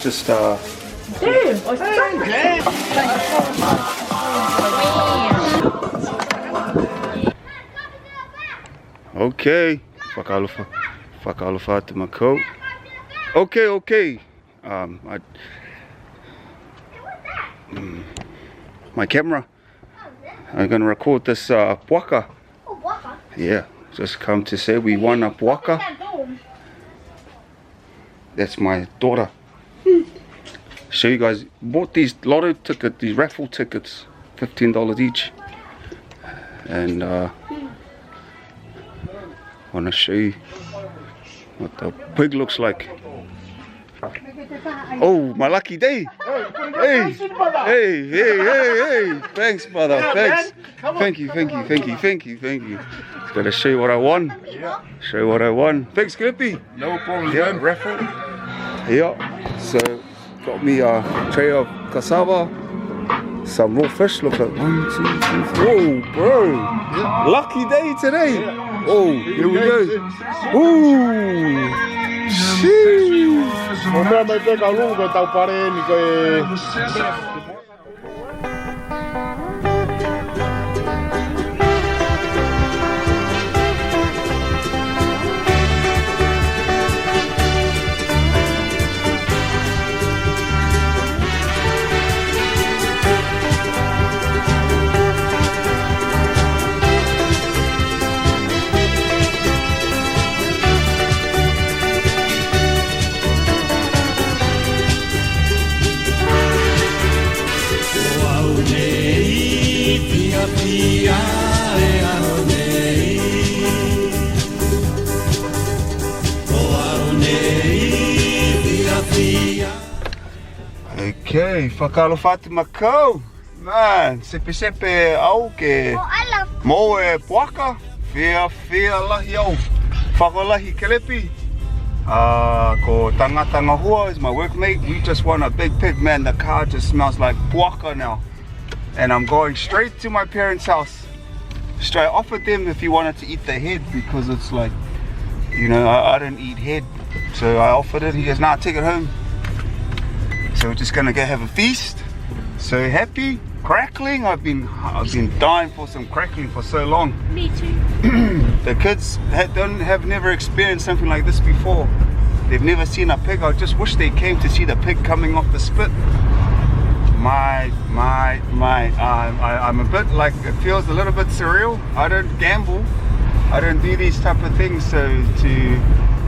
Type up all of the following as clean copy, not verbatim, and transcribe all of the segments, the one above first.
Just okay. Whakaalawha my coat. Okay. My camera. I'm gonna record this puaka. Yeah, just come to say we won a puaka. That's my daughter. Show you guys, bought these lotto tickets, these raffle tickets, $15 each. And wanna show you what the pig looks like. Oh, my lucky day. Hey. Thanks, brother. Thanks. Thank you. Just gotta show you what I won. Show you what I won. Thanks, Clippy. No problem, Yeah. man. Raffle. Yeah. So got me a tray of cassava, some raw fish. Look at 1, 2, 3, 4. Whoa, bro. Yeah. Lucky day today. Yeah. Oh, here we go. Ooh. Sheesh. Mamãe vai pegar luga, tá o parente que Okay, whakaalawha my ko. Man, sepe au ke mo e puaka. Fia lahi au. Whakalahi Kelepi. Ko tangata ngahua is my workmate. We just won a big pig, man. The car just smells like puaka now. And I'm going straight to my parents' house. Straight offered them if he wanted to eat the head because it's like, you know, I don't eat head. So I offered it. He goes, nah, take it home. So we're just gonna go have a feast. So happy, crackling. I've been dying for some crackling for so long. Me too. The kids have never experienced something like this before. They've never seen a pig. I just wish they came to see the pig coming off the spit. I'm a bit like, it feels a little bit surreal. I don't gamble. I don't do these type of things. So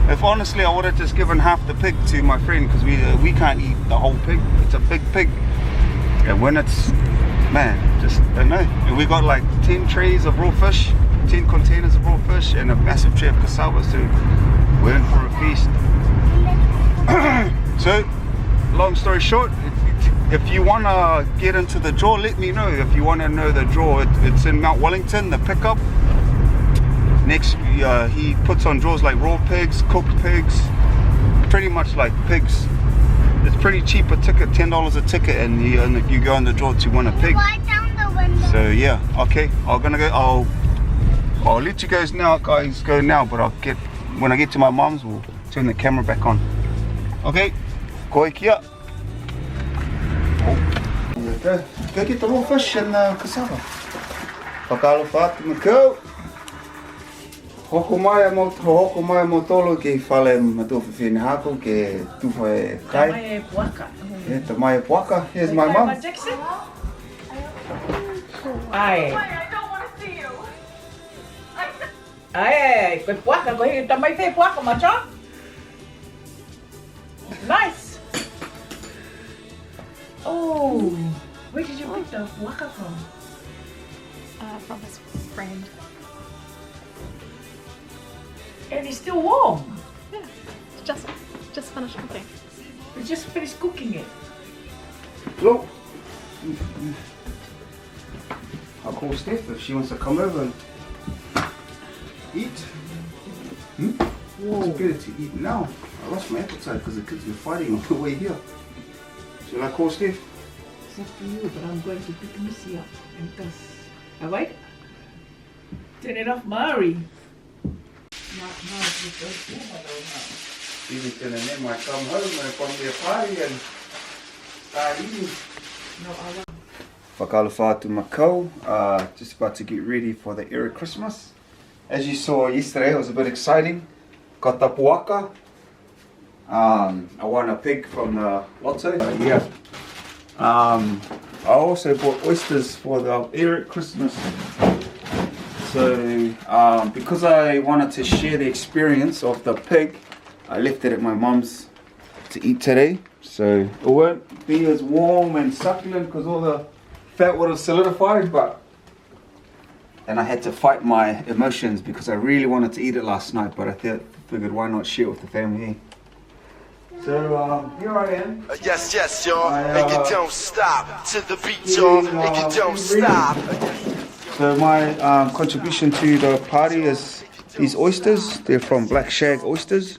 if honestly I would have just given half the pig to my friend because we can't eat the whole pig. It's a big pig. And when it's, man, just don't know. And we got like 10 trays of raw fish, 10 containers of raw fish and a massive tray of cassava. So we're in for a feast. So long story short, if you want to get into the draw, let me know. If you want to know the draw, it's in Mount Wellington, the pickup. Next, he puts on draws like raw pigs, cooked pigs, pretty much like pigs. It's pretty cheap a ticket, $10 a ticket, and you go on the draw to win a pig. So yeah, okay, I'll let you guys go now, but when I get to my mom's, we'll turn the camera back on. Okay, koe kia. Go get the raw fish and cassava. Whakaalawha my ko. Hoko mai mo tolo ke whale matofu whine hako ke tuwha e kai. Tamai e puaka. Yeah, tamai e puaka. Here's my mum. Jackson? Ai. I don't want to see you. Ai, koe puaka, koe tamai whai puaka, macho? Nice. Oh, where did you pick the puaka from? From his friend. And it's still warm. Yeah, just finished cooking. We just finished cooking it. Look. I'll call Steph if she wants to come over and eat. It's better to eat now. I lost my appetite because the kids were fighting on the way here. Shall I call Steph? It's up to you, but I'm going to pick Missy up and Gus. Alright? Turn it off, Mari. Even and then I come home and from their party and start eating. Whakalawha to Macau, just about to get ready for the Erick Xmas. As you saw yesterday, it was a bit exciting. Got the puaka. I won a pig from the lotto. Yeah. I also bought oysters for the Erick Xmas. So, because I wanted to share the experience of the pig, I left it at my mum's to eat today. So it won't be as warm and succulent because all the fat would have solidified, and I had to fight my emotions because I really wanted to eat it last night, but I figured why not share it with the family. So here I am. Yes, yes, y'all. And you don't stop to the beat, y'all. And you don't stop. So my contribution to the party is these oysters. They're from Black Shag Oysters.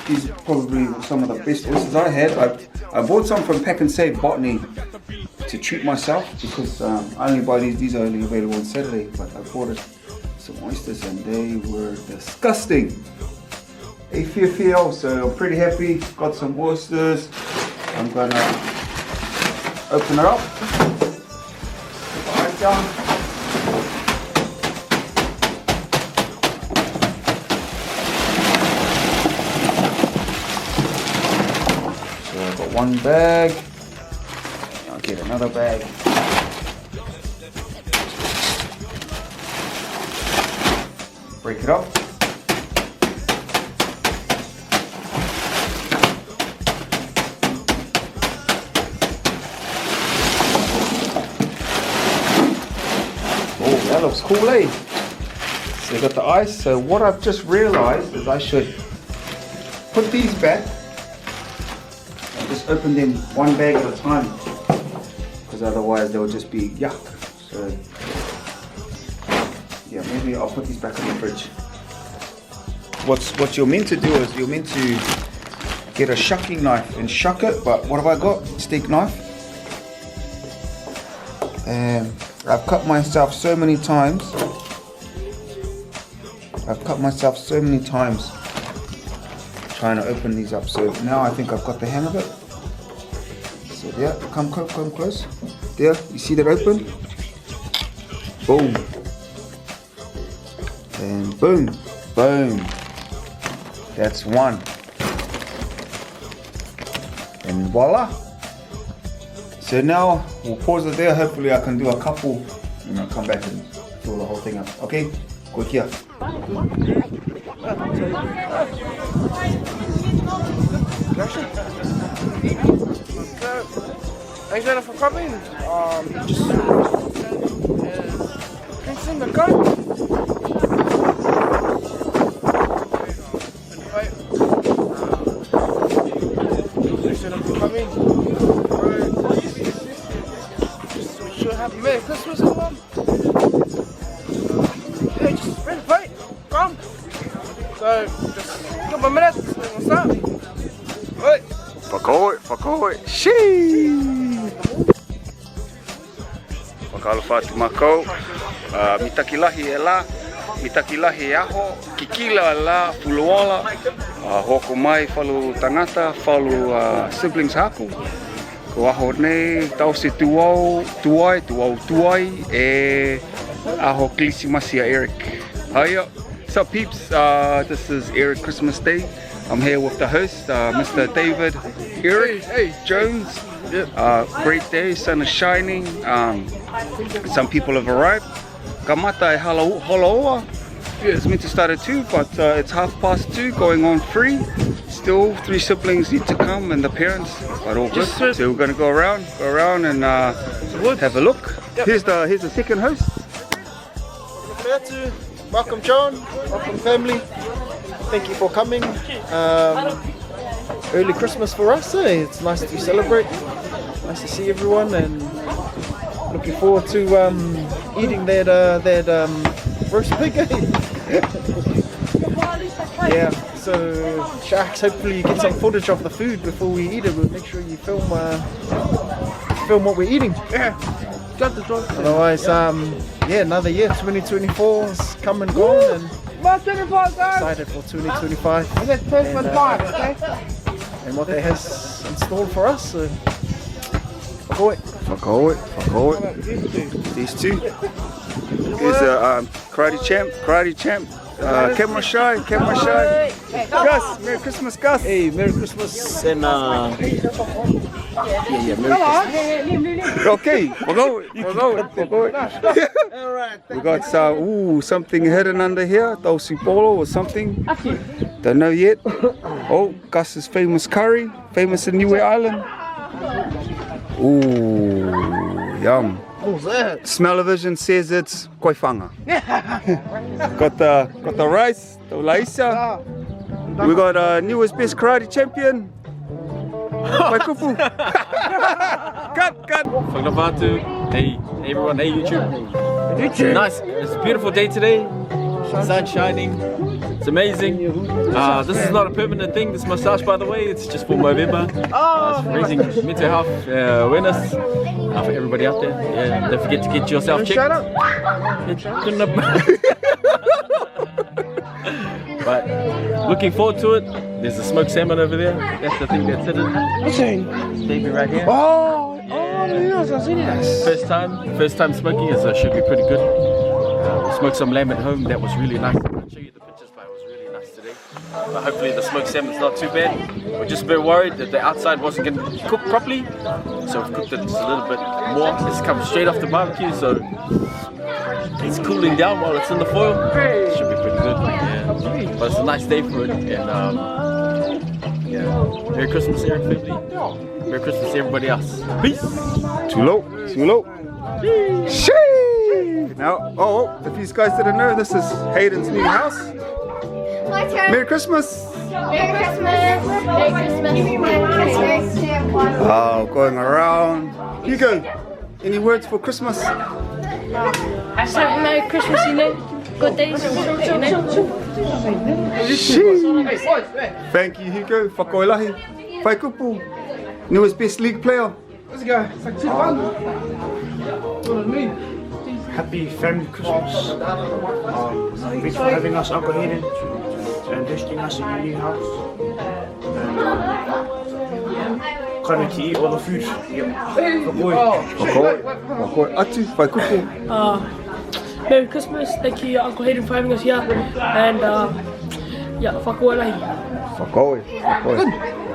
These are probably some of the best oysters I had. I bought some from Pack and Save Botany to treat myself because I only buy these are only available on Saturday, but I bought some oysters and they were disgusting. So I'm pretty happy. Got some oysters. I'm gonna open it up. Right down. So I've got one bag. I'll get another bag. Break it up. That looks cool, eh? So you got the ice. So what I've just realized is I should put these back and just open them one bag at a time, because otherwise they'll just be yuck. So yeah, maybe I'll put these back in the fridge. What you're meant to do is you're meant to get a shucking knife and shuck it, but what have I got? Steak knife. And I've cut myself so many times. Trying to open these up. So now I think I've got the hang of it. So there, come close. There, you see that open? Boom. And boom, boom. That's one. And voila. So now we'll pause it there. Hopefully I can do a couple and I'll come back and fill the whole thing up. Okay? Quick here. Thanks Jenna for coming. Just drinks in the car. Thanks Jenna for coming. Happy Merry Christmas, everyone. Yeah, just ready to fight. Come. So, just a couple of minutes, then we'll start. Right. Whakaoi. Shee! Whakalawha to Macau. Mitakilahi e la. Mitakilahi e aho. Kikila la puloala. Hoko mai whalu tangata. Whalu siblings haku. Ko aho nei tau se tuai e aho klisimasi a Erick. Hiya. What's up peeps? This is Erick Xmas Day. I'm here with the host, Mr. David Erick Jones. Great day, sun is shining. Some people have arrived. Kamata e halaoa. It's meant to start at 2, but it's 2:30, going on 3. Still 3 siblings need to come and the parents, but all good. So we're gonna go around and have a look. Yep. Here's the second host. Welcome John, welcome family. Thank you for coming. Early Christmas for us, eh? It's nice to celebrate. Nice to see everyone, and looking forward to eating that roast pig. Yeah. So Sharks, hopefully you get some footage of the food before we eat it. We'll make sure you film what we're eating. Yeah. Otherwise, yeah, another year, 2024 has come and gone, and Excited for 2025 and what they has installed for us. So, Fuck it. These two. Here's a karate champ. Camera shy. Gus, Merry Christmas, Gus. hey, Merry Christmas and yeah, Merry Christmas. Okay, we'll go. We got something hidden under here, Dolce Polo or something. Don't know yet. Oh, Gus's famous curry, famous in Niue Island. Ooh, yum. What's that? Smell-o-vision says it's koifanga. got the rice, the laisa. We got newest best karate champion. Waikupu. Cut. Whakapatu. Hey everyone, hey YouTube. Nice, it's a beautiful day today. Sun shining. It's amazing. This is not a permanent thing, this massage by the way, it's just for November. It's raising mental health awareness for everybody out there. Yeah, don't forget to get yourself checked. But looking forward to it. There's a smoked salmon over there. That's the thing that's hidden. Baby right here. Yes, I've seen it. First time smoking it, so it should be pretty good. We smoked some lamb at home, that was really nice. I'll show you the pictures, but it was really nice today. But hopefully the smoked salmon's not too bad. We're just a bit worried that the outside wasn't going to cook properly, so we've cooked it just a little bit more. It's come straight off the barbecue, so it's cooling down while it's in the foil. It should be pretty good. Yeah. But it's a nice day for it, and yeah. Merry Christmas, Erick family. Merry Christmas to everybody else. Peace. Too low. Shee! Now, if these guys didn't know, this is Hayden's new house. My turn. Merry Christmas. Merry Christmas. Merry Christmas. Oh, going around. Hugo, any words for Christmas? I said Merry Christmas, you know. Good days, you know. Thank you, Hugo. Whakoelahi. Waikupu. Newest best league player. Let's go. It's like 2-1. Happy family Christmas. Thanks for having us, Uncle Hayden, and investing us in your new house. And coming to eat all the food. Whakoi. Atu. Waikupu. Merry Christmas, thank you Uncle Hayden for having us here, and yeah, whakaolahi. Whakoi.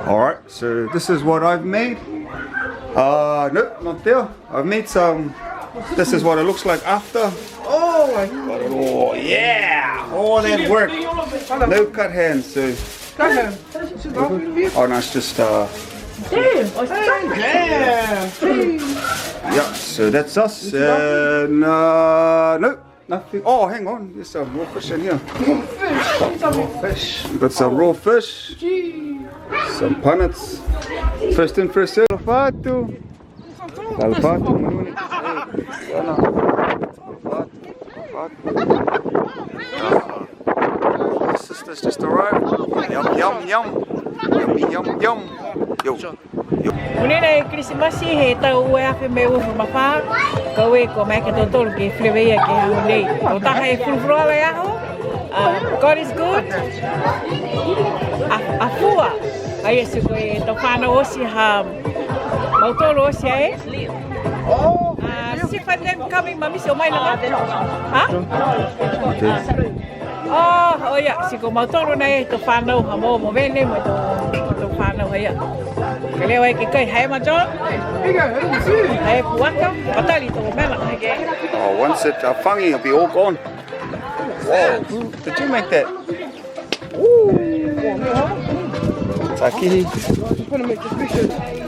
Alright, so this is what I've made. No, not there. I've made some. This is what it looks like after. Oh my god. Oh yeah! All that work. No cut hands, so. Cut hand. Oh no, it's just Damn. yeah, so that's us. And no, nothing. Oh, hang on. There's some raw fish in here. We've got some raw fish. Some punnets. First in, first serve. Talpatu. The sisters just arrived. Yum. Yo. Unene Krismasi he tau ue awhi me uwhu mawha. Ko e ko mai ke totoro ke whileweia ke hau nei. O taha e fulfroa wai aho. God is good. Afua. Ai esu ko e to whānau osi ha mautoro osi e. See if them coming, Mummy, so my love. Huh? Oh, yeah, si ko mautoro na e to whānau ha mo vene mo to whānau hea. Ke leo e ke kai hae ma jo. Hae puaka, patali to mela. Oh, once it whangi, it'll be all gone. Whoa, did you make that? Ooh. Takihi.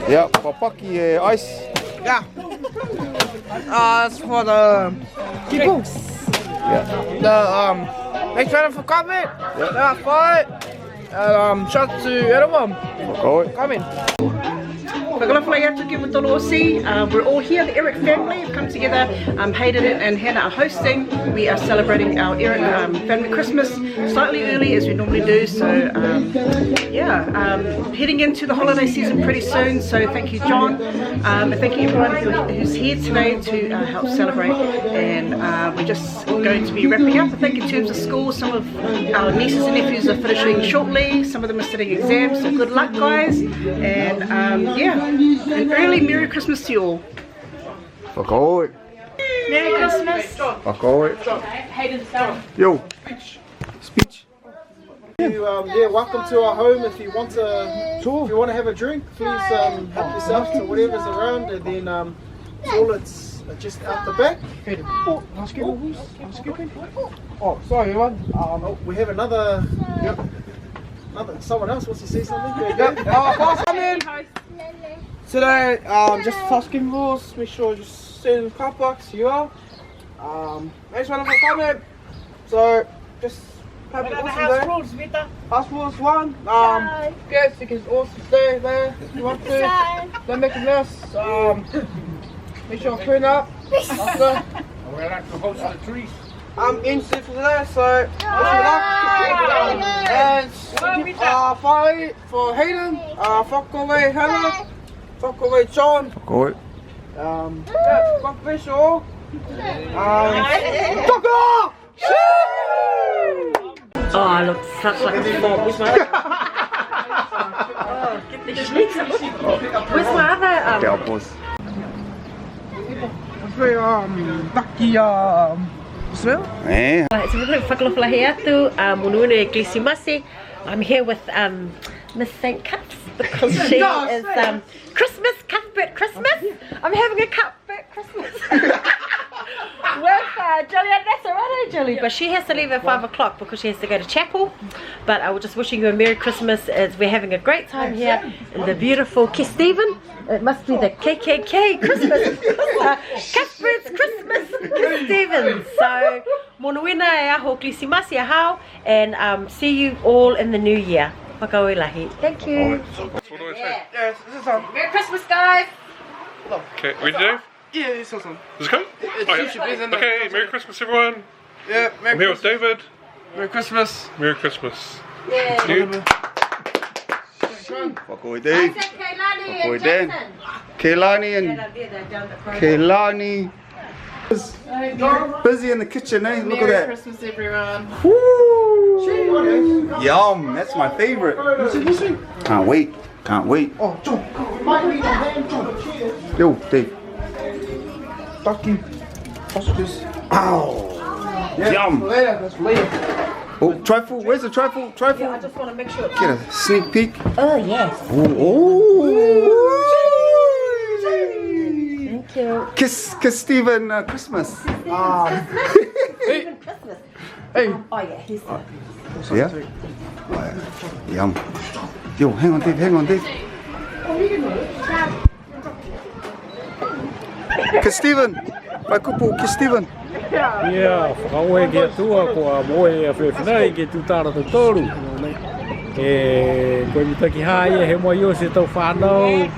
Yeah, papaki ice. Yeah. It's for the people. Yeah. Thanks for coming. Yeah, fight. Shout to everyone. Okay. Coming. We're all here, the Erick family have come together. Hayden and Hannah are hosting. We are celebrating our Erick family Christmas slightly early as we normally do. So heading into the holiday season pretty soon. So thank you, John, and thank you everyone who's here today to help celebrate. And we're just going to be wrapping up. I think in terms of school, some of our nieces and nephews are finishing shortly. Some of them are studying exams. So good luck, guys. And an early Merry Christmas to you all. Merry Christmas. Yo. Speech. Welcome to our home. If you want to have a drink, please help yourself to whatever's around, and then toilets are just out the back. Oh, sorry everyone. We have another someone else wants to say something. Come in. Today, just housekeeping rules. Make sure you stay in the car parks. You are. Thanks for coming. So just have an awesome day. House rules 1. Yes, you can also stay there if you want to. Don't make a mess. Make sure you clean up. After. We're like to host the trees. I'm in for today, so wish you luck. And finally for Hayden, fuck away Hannah, fuck away John. Fuck away. Fuck visual. Fuck off! Oh, I look such like a fool. Where's my Where's my other Very lucky smell. It's a little whakalawhalahi atu, Munune Xmas. I'm here with Miss St. Cups because she is Christmas, Cuthbert Christmas. I'm having a Cuthbert Christmas with Jilly, and that's alright, Jilly. But she has to leave at 5 o'clock because she has to go to chapel. But I was just wishing you a Merry Christmas as we're having a great time here in the beautiful Stephen. It must be the KKK Christmas, Cuthbert's Christmas, Stephen. So, monuina e aho klisimasi ahau, and see you all in the new year. Whakauilahi. Thank you. Yes, this is on. Merry Christmas, guys. Okay, we do? Yeah, it's awesome. Is it good? Okay, Merry Christmas, everyone. Yeah, I'm here with David. Merry Christmas. Merry Christmas. Yeah. Fuck away, Dave. Fuck away, Dan. Kaylani and Kaylani. Busy in the kitchen, eh? Look at that. Merry Christmas, everyone. Woo! Yum, that's my favorite. Can't wait. Can't wait. Oh, John. Yo, Dave. Ducky. Oysters. Ow. Yum. That's later. Oh, trifle. Where's the trifle? Trifle. Yeah, I just want to make sure. Get a sneak peek. Oh, yes. Oh. Thank you. Kiss Stephen Christmas. Stephen Christmas. Hey. Oh, yeah, he's there. Yeah? Yum. Yo, hang on, Dave. Hang on, Dave. Kiss Stephen. Vai kupu, kiss Stephen. Ia, whakaoe ki atua kua moe a whewhinai ki tūtara tau toru. Koe mitaki hae he moa io se tau whanau,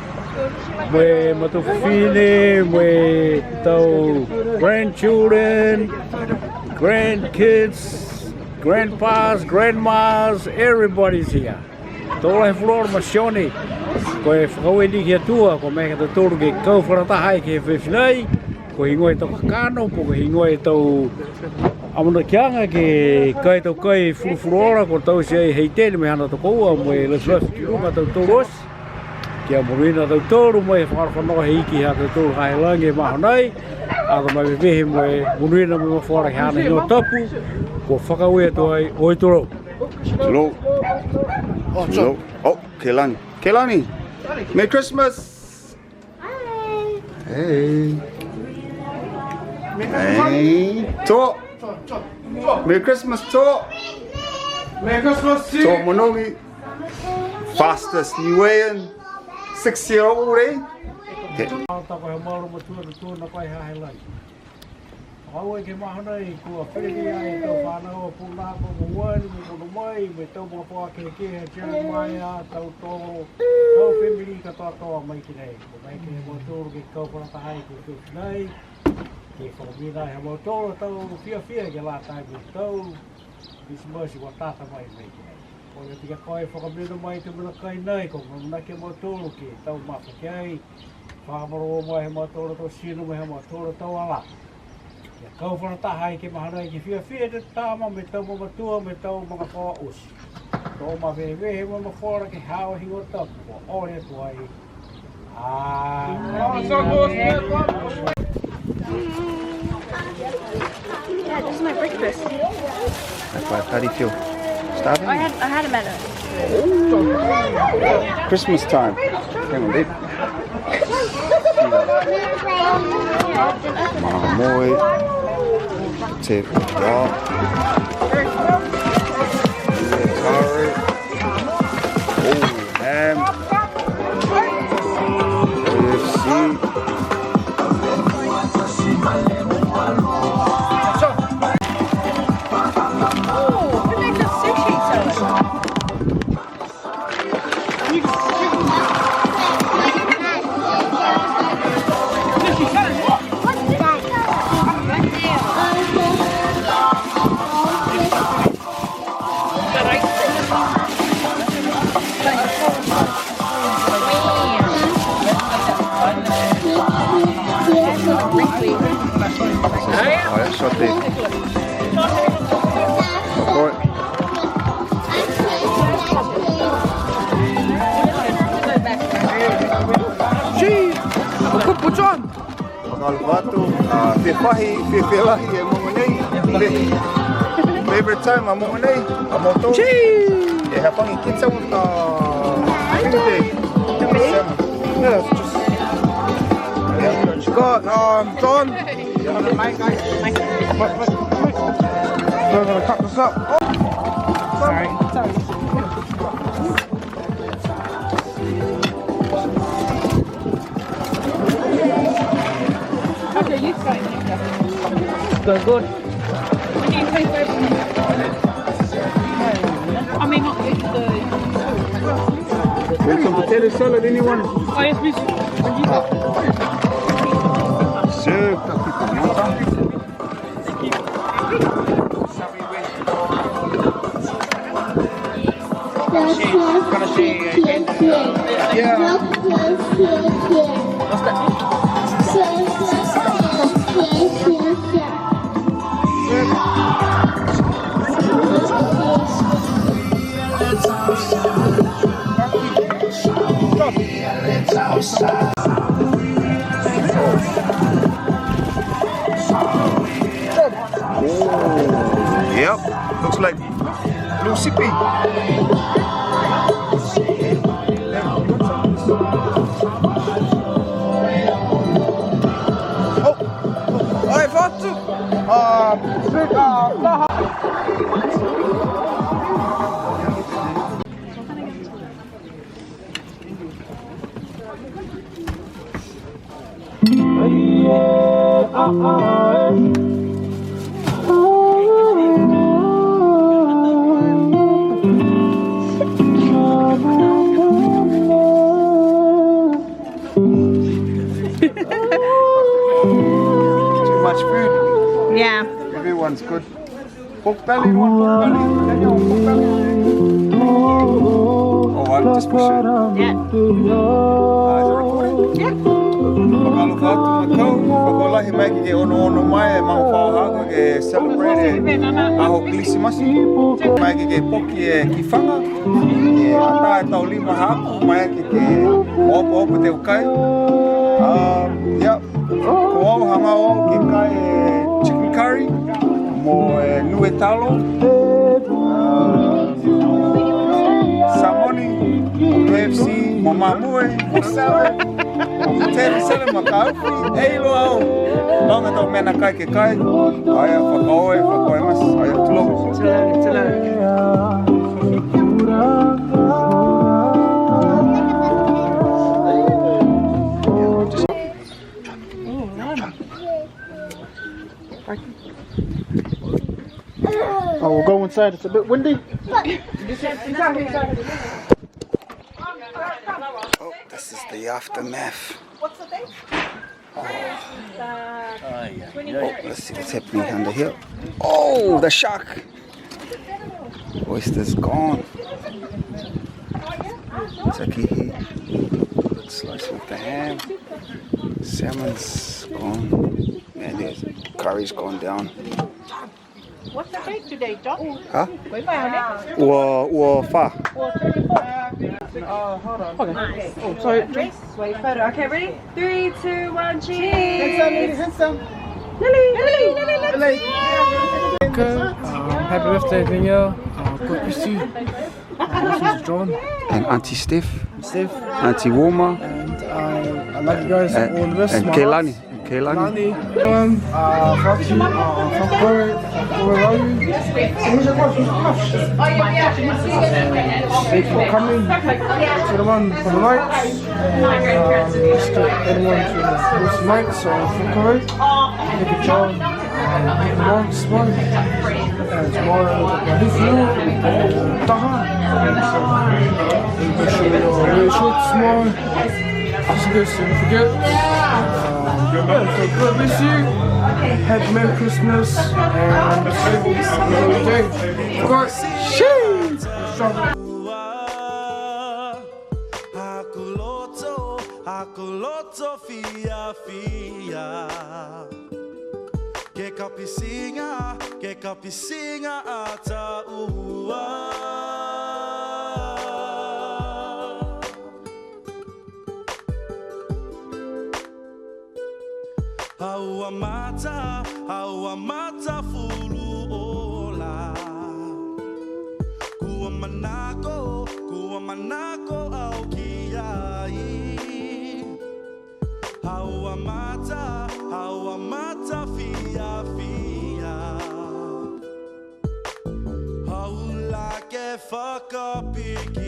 moe matau whine, moe tau grandchildren, grandkids, grandpas, grandmas, everybody's here. Tōra he whulora ma Sione, koe whakaoe ni ki atua, koe mea tau toru ke kauwharataha ki he whewhinai, ko hingoe tau kakano, ko hingoe tau amana kianga ke kai tau kai furufuruora ko tau se hei tēne me hana tau koua mo e lesuasu ki runga tau tauros kia moruina tau toru mo e whakarwhanoa hei iki ha tau toru hae langi e mahonai a ko mai wehe mo e moruina mo e whara ki hana hino tapu ko whakaue atu ai oi toro. Hello. Hello. Oh, Kaylani. Kaylani. Merry Christmas. Hi. Hey. Hey. Talk. Merry Christmas, talk. Merry Christmas to you. Talk Monogi. Fastest Niuean 6-year-old, eh? Aue ke mahonai kua whiriki ai tau whanau a pūnako mo wani mo kono mai me tau mga pua ke he tia mai a tau tō tau whimiri ka toa mai ki nei. Ko mai ki mo tōru ki kaupara tahai ki whiwhi nei. Ke whakamina he mo tōru tau fia ki la tai mo tau. Misi masi wa tata mai mai ki nei. Ko le tika koe whakamina mai te muna kai nei. Ko mamuna ke mo tōru ki tau mawha ki ai. Whakamaro mai he mo tōru tau sinu mai he mo tōru tau ala. Kau whana tahai ke mahanai ki whia te tāma me tau mamatua me tau mga whawa usi. Tō ma wewe he mama whora ke hawa hi o tapu o ore tuai. Yeah, this is my breakfast. How do you feel? Starving? I had a minute. Christmas time. Hang on, babe. Moi. Tip. Rock. Curry. Oh, ham. KFC. Sauté. Favorite time I'm on I'm on top. Yeah, have fun kids out got John. We're gonna cut this up. Sorry. Okay, you try it. Good. I mean, not with the... Want some potato salad, anyone? Oh, yes, please. Sure. Yep, looks like blue sippy. Oh, I thought to Too much food. Yeah. Everyone's good. Pork belly, one pork belly. Daniel, pork belly. Oh, I'll just push it. Yeah. Is it recording? Yeah. Pagalo whātu matau, pakolahi mai ki ke ono mai e mau whāhanga ke celebrate aho Klisimasi. Mai ki ke poki e kifanga, ke ata e tau lima hapu, mai ki ke opo te ukai. Yeah, ko au hanga o ke kai e chicken curry, mo e nue talo, samoni, KFC, mo mamue, mo salad, mo potato salad, mo kaufi, eilo au. Longa tau mena kai ke kai, aia whakaoe mas, aia tulo. Oh, we'll go inside. It's a bit windy. Oh, This is the aftermath. What's the date? Oh, let's see what's happening under here. Oh, the shark. Oysters gone. Turkey. Good slice with the ham. Salmon's gone. And there's curry's gone down. What's the date today, John? Huh? Wait, my honey. Fa. Hold on. Okay. Oh, sorry. Wait, photo. Okay, ready? 3, 2, 1, cheers. Hands down. Lily. Okay, happy birthday, Danielle. God bless you. This is John. And Auntie Steph. Auntie Wilma. And I love you guys all the best. And Keilani. Fati, thank you for coming to the one for the lights. Anyone to host the lights or for Corey. Thank you, John. Tomorrow, and tomorrow, Taha. Make sure you're really short tomorrow. Just in case you forget. So God bless you. Happy Merry Christmas and have a good day. God, sheesh. Hakoloto fia. Que capisinha ata ua. Haua mata fulu ola. Kua manako au kiai. Haua mata fia. Haula ke whakapiki.